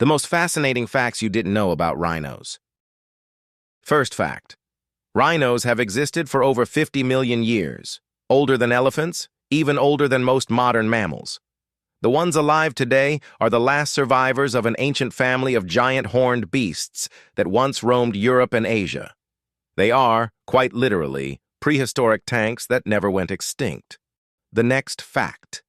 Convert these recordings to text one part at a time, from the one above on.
The most fascinating facts you didn't know about rhinos. First fact. Rhinos have existed for over 50 million years, older than elephants, even older than most modern mammals. The ones alive today are the last survivors of an ancient family of giant horned beasts that once roamed Europe and Asia. They are, quite literally, prehistoric tanks that never went extinct. The next fact.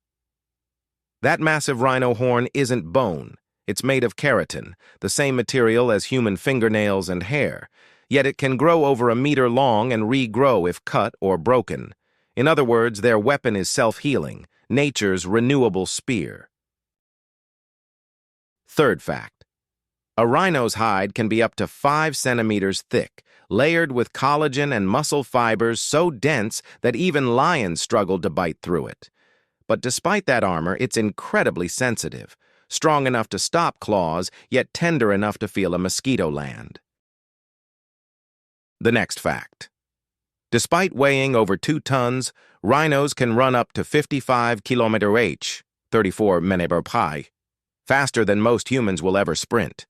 That massive rhino horn isn't bone. It's made of keratin, the same material as human fingernails and hair, yet it can grow over a meter long and regrow if cut or broken. In other words, their weapon is self-healing, nature's renewable spear. Third fact. A rhino's hide can be up to 5 centimeters thick, layered with collagen and muscle fibers so dense that even lions struggled to bite through it. But despite that armor, it's incredibly sensitive, strong enough to stop claws, yet tender enough to feel a mosquito land. The next fact. Despite weighing over 2 tons, rhinos can run up to 55 km/h, 34 mph, faster than most humans will ever sprint.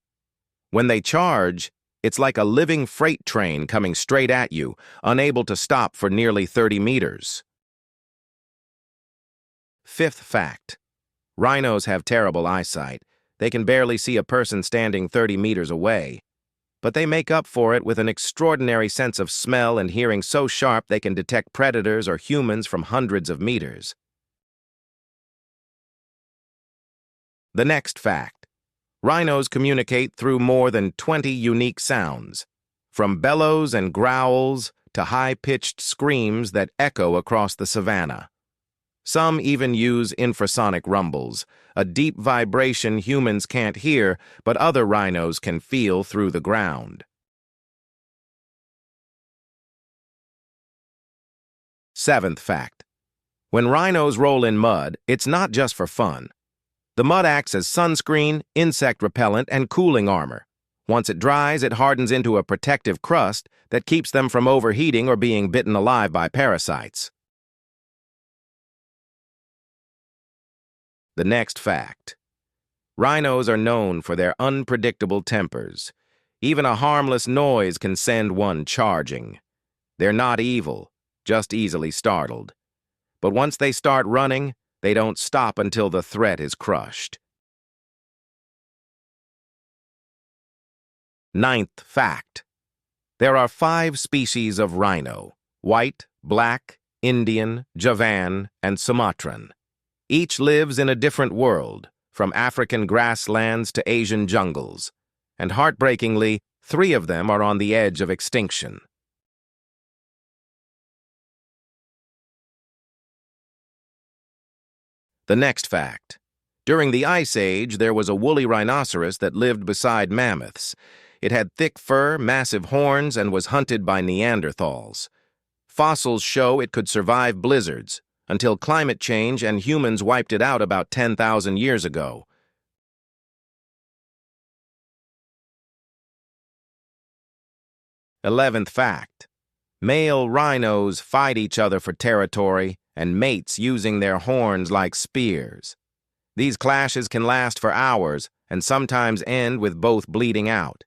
When they charge, it's like a living freight train coming straight at you, unable to stop for nearly 30 meters. Fifth fact. Rhinos have terrible eyesight. They can barely see a person standing 30 meters away. But they make up for it with an extraordinary sense of smell and hearing so sharp they can detect predators or humans from hundreds of meters. The next fact. Rhinos communicate through more than 20 unique sounds, from bellows and growls to high-pitched screams that echo across the savanna. Some even use infrasonic rumbles, a deep vibration humans can't hear, but other rhinos can feel through the ground. Seventh fact. When rhinos roll in mud, it's not just for fun. The mud acts as sunscreen, insect repellent, and cooling armor. Once it dries, it hardens into a protective crust that keeps them from overheating or being bitten alive by parasites. The next fact. Rhinos are known for their unpredictable tempers. Even a harmless noise can send one charging. They're not evil, just easily startled. But once they start running, they don't stop until the threat is crushed. Ninth fact. There are 5 species of rhino: white, black, Indian, Javan, and Sumatran. Each lives in a different world, from African grasslands to Asian jungles, and heartbreakingly, 3 of them are on the edge of extinction. The next fact. During the Ice Age, there was a woolly rhinoceros that lived beside mammoths. It had thick fur, massive horns, and was hunted by Neanderthals. Fossils show it could survive blizzards, until climate change and humans wiped it out about 10,000 years ago. Eleventh fact. Male rhinos fight each other for territory and mates using their horns like spears. These clashes can last for hours and sometimes end with both bleeding out.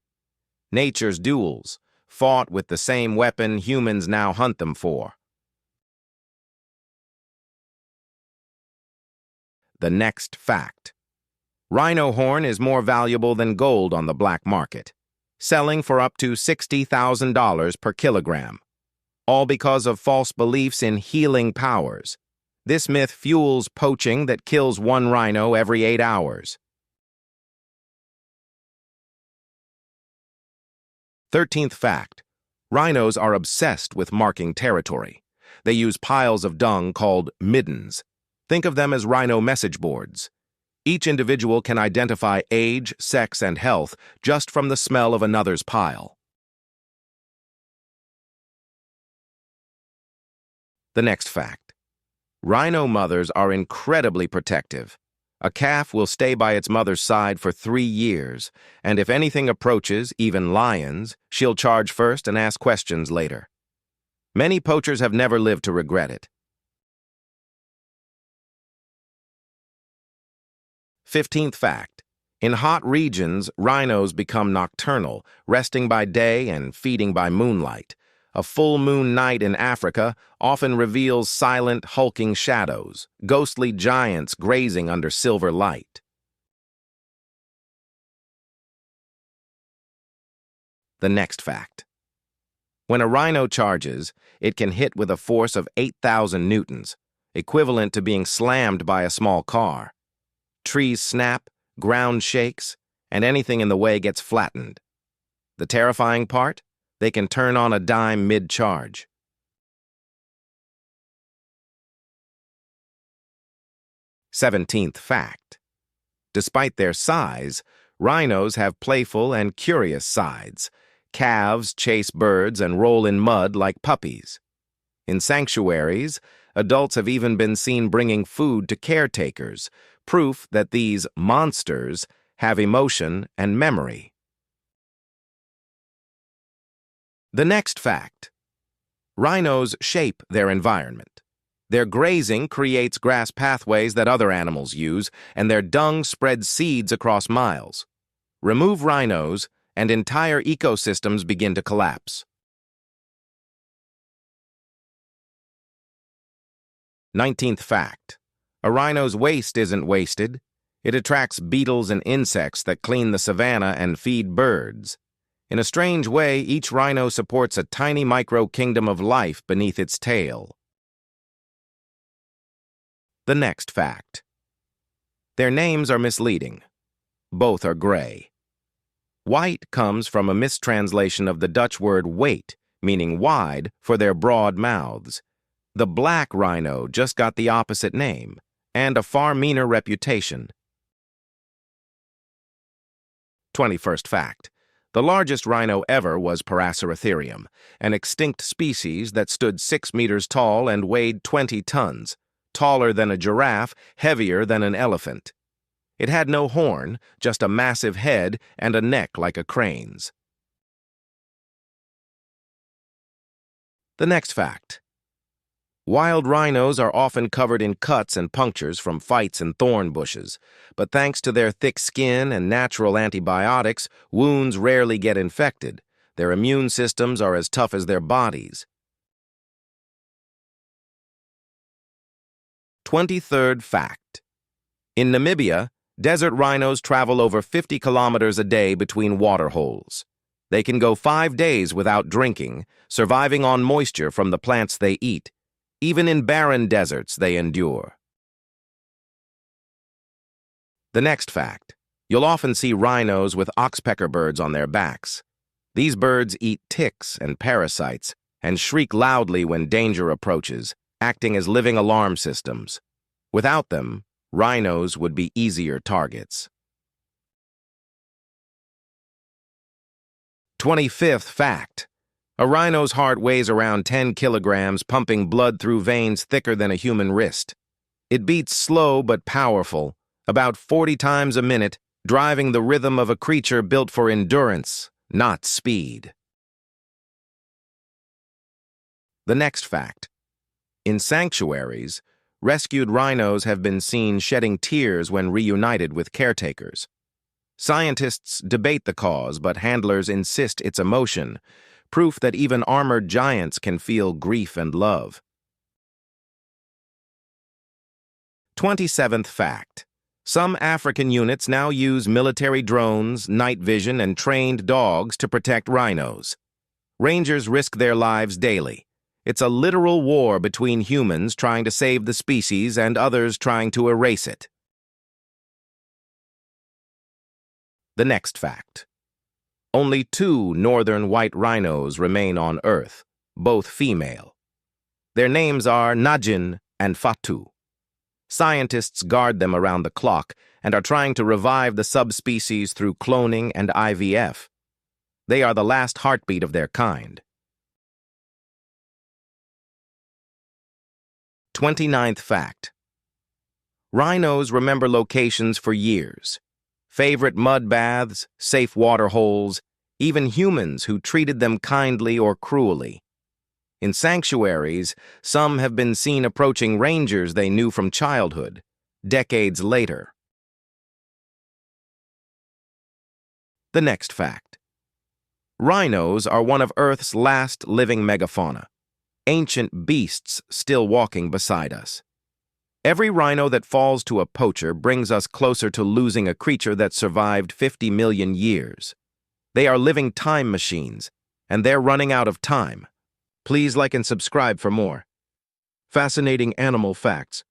Nature's duels, fought with the same weapon humans now hunt them for. The next fact. Rhino horn is more valuable than gold on the black market, selling for up to $60,000 per kilogram, all because of false beliefs in healing powers. This myth fuels poaching that kills one rhino every 8 hours. 13th fact. Rhinos are obsessed with marking territory. They use piles of dung called middens. Think of them as rhino message boards. Each individual can identify age, sex, and health just from the smell of another's pile. The next fact. Rhino mothers are incredibly protective. A calf will stay by its mother's side for 3 years, and if anything approaches, even lions, she'll charge first and ask questions later. Many poachers have never lived to regret it. 15th fact. In hot regions, rhinos become nocturnal, resting by day and feeding by moonlight. A full moon night in Africa often reveals silent, hulking shadows, ghostly giants grazing under silver light. The next fact. When a rhino charges, it can hit with a force of 8,000 newtons, equivalent to being slammed by a small car. Trees snap, ground shakes, and anything in the way gets flattened. The terrifying part? They can turn on a dime mid-charge. 17th fact. Despite their size, rhinos have playful and curious sides. Calves chase birds and roll in mud like puppies. In sanctuaries, adults have even been seen bringing food to caretakers, proof that these monsters have emotion and memory. The next fact. Rhinos shape their environment. Their grazing creates grass pathways that other animals use, and their dung spreads seeds across miles. Remove rhinos, and entire ecosystems begin to collapse. 19th fact. A rhino's waste isn't wasted. It attracts beetles and insects that clean the savanna and feed birds. In a strange way, each rhino supports a tiny micro-kingdom of life beneath its tail. The next fact. Their names are misleading. Both are gray. White comes from a mistranslation of the Dutch word wijd, meaning wide, for their broad mouths. The black rhino just got the opposite name, and a far meaner reputation. 21st fact. The largest rhino ever was Parasarotherium, an extinct species that stood 6 meters tall and weighed 20 tons, taller than a giraffe, heavier than an elephant. It had no horn, just a massive head and a neck like a crane's. The next fact. Wild rhinos are often covered in cuts and punctures from fights and thorn bushes, but thanks to their thick skin and natural antibiotics, wounds rarely get infected. Their immune systems are as tough as their bodies. 23rd fact. In Namibia, desert rhinos travel over 50 kilometers a day between water holes. They can go 5 days without drinking, surviving on moisture from the plants they eat. Even in barren deserts, they endure. The next fact. You'll often see rhinos with oxpecker birds on their backs. These birds eat ticks and parasites and shriek loudly when danger approaches, acting as living alarm systems. Without them, rhinos would be easier targets. 25th fact. A rhino's heart weighs around 10 kilograms, pumping blood through veins thicker than a human wrist. It beats slow but powerful, about 40 times a minute, driving the rhythm of a creature built for endurance, not speed. The next fact. In sanctuaries, rescued rhinos have been seen shedding tears when reunited with caretakers. Scientists debate the cause, but handlers insist it's emotion, proof that even armored giants can feel grief and love. 27th fact. Some African units now use military drones, night vision, and trained dogs to protect rhinos. Rangers risk their lives daily. It's a literal war between humans trying to save the species and others trying to erase it. The next fact. Only 2 northern white rhinos remain on Earth, both female. Their names are Najin and Fatu. Scientists guard them around the clock and are trying to revive the subspecies through cloning and IVF. They are the last heartbeat of their kind. 29th fact. Rhinos remember locations for years. Favorite mud baths, safe water holes, even humans who treated them kindly or cruelly. In sanctuaries, some have been seen approaching rangers they knew from childhood, decades later. The next fact. Rhinos are one of Earth's last living megafauna, ancient beasts still walking beside us. Every rhino that falls to a poacher brings us closer to losing a creature that survived 50 million years. They are living time machines, and they're running out of time. Please like and subscribe for more fascinating animal facts.